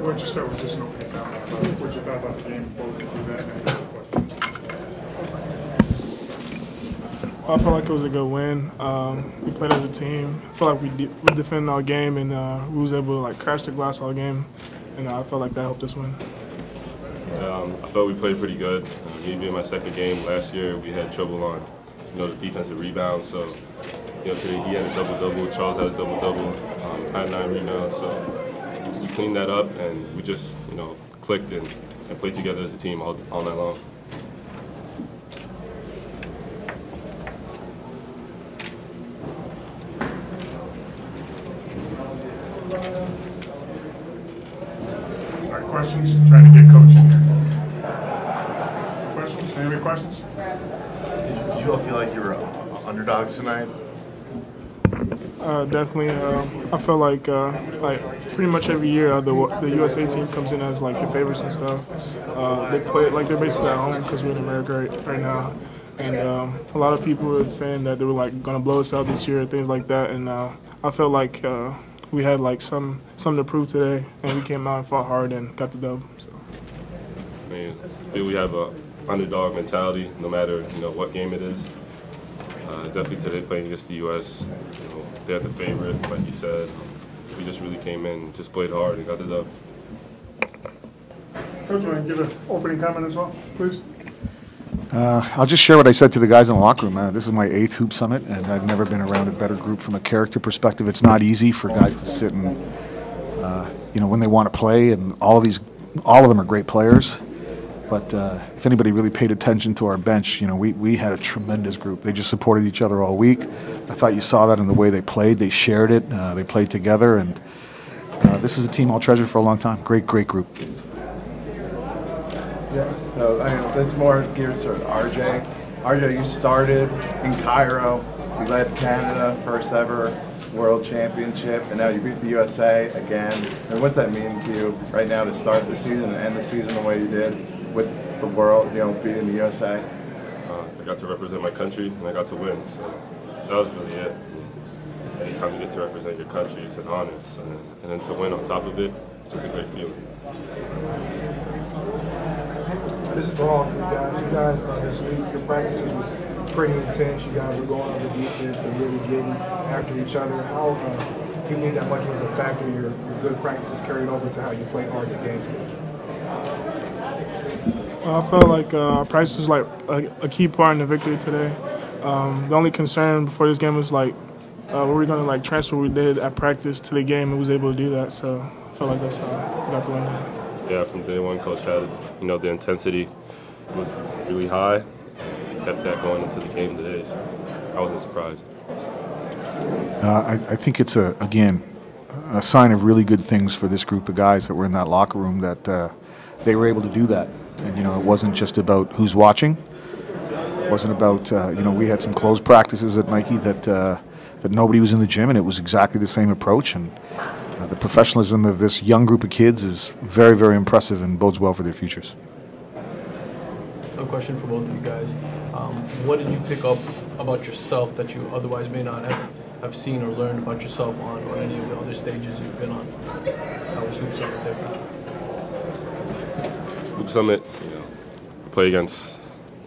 What'd you start with just an opening comment about what you thought about the game before we can do that? And any questions? I felt like it was a good win. We played as a team. I felt like we defended our game, and we was able to like crash the glass all game, and I felt like that helped us win. I felt we played pretty good. Me being my second game last year, we had trouble on, the defensive rebounds. So, today he had a double-double. Charles had a double-double. Had 9 rebounds. So we cleaned that up, and we just, clicked and played together as a team all night long. All right, questions? Trying to get coaching here. Questions? Any other questions? Did you all feel like you were underdogs tonight? Definitely. I feel like pretty much every year the USA team comes in as like the favorites and stuff. They play like they're basically at home because we're in America right now. And a lot of people were saying that they were like going to blow us out this year, things like that. And I felt like we had like something to prove today, and we came out and fought hard and got the dub. So. I feel we have a underdog mentality, no matter what game it is. Definitely today playing against the U.S. They're the favorite, like you said. We just really came in, just played hard, and got the dub. Coach, you want to give an opening comment as well, please? I'll just share what I said to the guys in the locker room. This is my 8th Hoop Summit, and I've never been around a better group from a character perspective. It's not easy for guys to sit and, when they want to play, and all of them are great players. But if anybody really paid attention to our bench, we had a tremendous group. They just supported each other all week. I thought you saw that in the way they played. They shared it. They played together, and this is a team I'll treasure for a long time. Great, great group. Yeah, so this is more geared toward RJ. RJ, you started in Cairo. You led Canada first ever World Championship, and now you beat the USA again. And what's that mean to you right now to start the season and end the season the way you did with the world, beating the USA? I got to represent my country, and I got to win. So that was really it. Anytime you get to represent your country, it's an honor. So, and then to win on top of it, it's just a great feeling. This is for all three guys. You guys, this week, your practices was pretty intense. You guys were going on the defense and really getting after each other. How do you think that much was a factor? Your good practices carried over to how you played hard in the game today? I felt like our practice was like a key part in the victory today. The only concern before this game was like, were we going to like transfer what we did at practice to the game, and was able to do that. So I felt like that's how we got the win. Yeah, from day one, Coach had, the intensity was really high. Kept that going into the game today, so I wasn't surprised. I think it's, again, a sign of really good things for this group of guys that were in that locker room, that they were able to do that. And, it wasn't just about who's watching. It wasn't about, we had some closed practices at Nike that nobody was in the gym, and it was exactly the same approach. And the professionalism of this young group of kids is very, very impressive and bodes well for their futures. A question for both of you guys. What did you pick up about yourself that you otherwise may not have seen or learned about yourself on any of the other stages you've been on? How was Hoop Summit different? Hoop Summit, we play against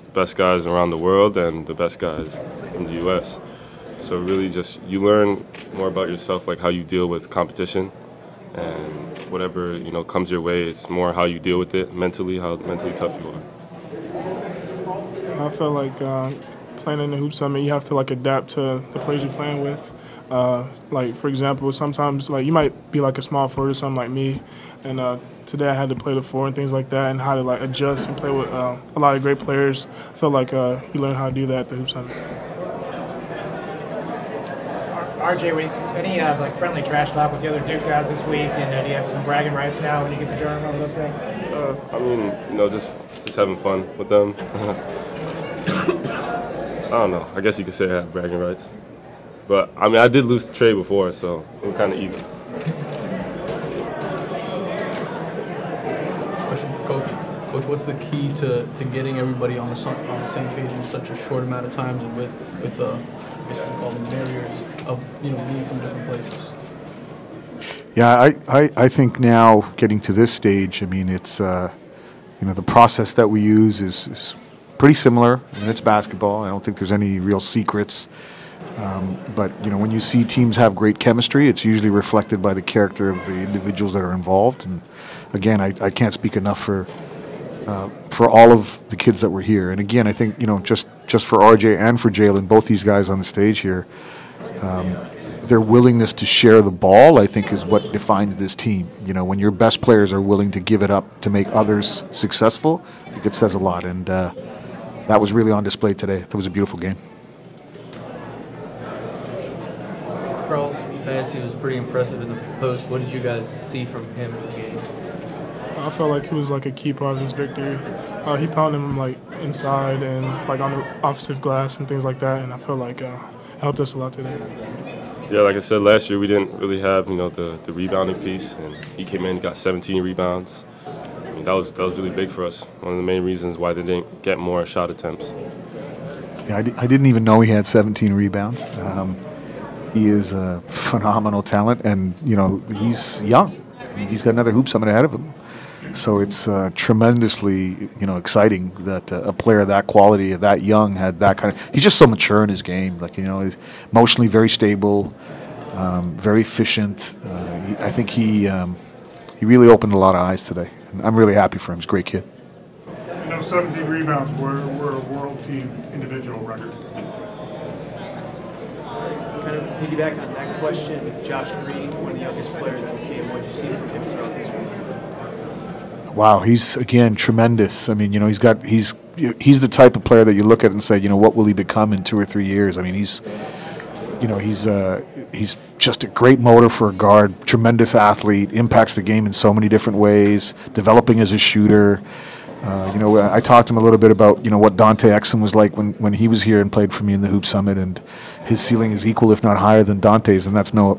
the best guys around the world and the best guys in the U.S. So really just, you learn more about yourself, like how you deal with competition, and whatever, comes your way, it's more how you deal with it mentally, how mentally tough you are. I felt like playing in the Hoop Summit, you have to like adapt to the players you're playing with. Like for example, sometimes like you might be like a small forward or something like me, and today I had to play the 4 and things like that, and how to like adjust and play with a lot of great players. I felt like you learn how to do that at the Hoop Summit. RJ, any like friendly trash talk with the other Duke guys this week, and do you have some bragging rights now when you get to Durham over those guys? Just having fun with them. I don't know. I guess you could say I have bragging rights. But, I did lose to Trey before, so we're kind of even. Question for Coach. Coach, what's the key to getting everybody on the same page in such a short amount of time, and with I guess we call them barriers of being from different places? Yeah, I think now getting to this stage, I mean, it's, the process that we use is pretty similar. I mean, it's basketball. I don't think there's any real secrets. But, when you see teams have great chemistry, it's usually reflected by the character of the individuals that are involved. And again, I can't speak enough for all of the kids that were here. And again, I think, just for RJ and for Jaylen, both these guys on the stage here, their willingness to share the ball, I think, is what defines this team. When your best players are willing to give it up to make others successful, I think it says a lot. And that was really on display today. That was a beautiful game. Carl Bassey was pretty impressive in the post. What did you guys see from him in the game? I felt like he was like a key part of this victory. He pounded him like inside and like on the offensive glass and things like that, and I felt like it helped us a lot today. Yeah, like I said, last year we didn't really have the rebounding piece, and he came in, got 17 rebounds. I mean, that was really big for us. One of the main reasons why they didn't get more shot attempts. Yeah, I didn't even know he had 17 rebounds. He is a phenomenal talent, and he's young. I mean, he's got another hoop summit ahead of him. So it's tremendously exciting that a player of that quality, that young, had that kind of. He's just so mature in his game. Like he's emotionally very stable, very efficient. I think he really opened a lot of eyes today. And I'm really happy for him. He's a great kid. 17 rebounds were a world team individual record. Kind of piggyback on that question, Josh Green, one of the youngest players in this game. What did you see from him throughout this week? Wow, he's again tremendous. I mean, he's the type of player that you look at and say, what will he become in 2 or 3 years? I mean, he's just a great motor for a guard, tremendous athlete, impacts the game in so many different ways, developing as a shooter. I talked to him a little bit about what Dante Exum was like when he was here and played for me in the Hoop Summit, and his ceiling is equal, if not higher, than Dante's, and that's no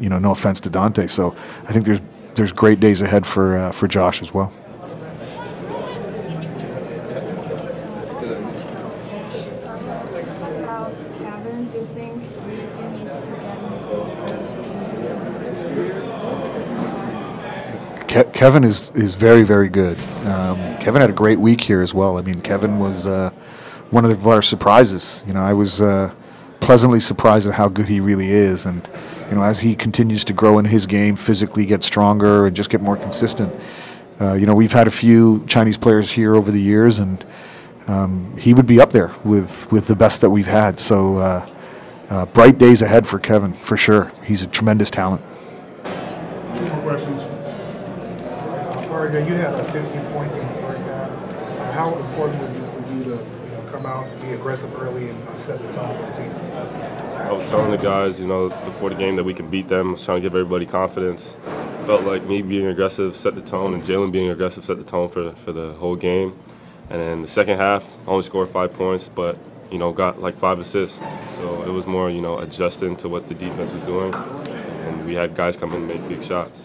offense to Dante. So I think there's great days ahead for Josh as well. About Kevin, do you think he needs to get Kevin is very, very good. Kevin had a great week here as well. I mean, Kevin was one of our surprises. I was pleasantly surprised at how good he really is. And, as he continues to grow in his game, physically get stronger and just get more consistent. We've had a few Chinese players here over the years, and he would be up there with the best that we've had. So bright days ahead for Kevin, for sure. He's a tremendous talent. More questions? RJ, you had 15 points in the first half. How important was it for you to come out, be aggressive early, and set the tone for the team? I was telling the guys, before the game that we can beat them. I was trying to give everybody confidence. Felt like me being aggressive set the tone, and Jaylen being aggressive set the tone for the whole game. And then the second half, only scored 5 points, but got like 5 assists. So it was more adjusting to what the defense was doing, and we had guys come in and make big shots.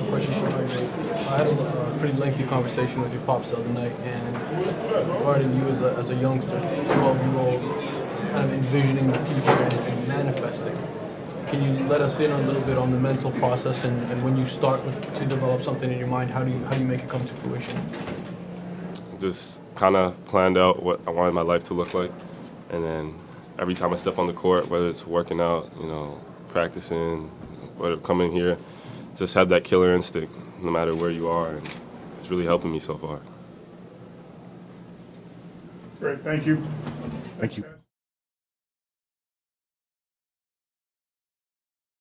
Question for RJ. I had a pretty lengthy conversation with your pops the other night, and regarding you as a youngster, 12-year-old, kind of envisioning the future and manifesting. Can you let us in a little bit on the mental process and when you start to develop something in your mind, how do you make it come to fruition? Just kind of planned out what I wanted my life to look like, and then every time I step on the court, whether it's working out, practicing, whether coming here, just have that killer instinct no matter where you are, and it's really helping me so far. Great, thank you. Thank you.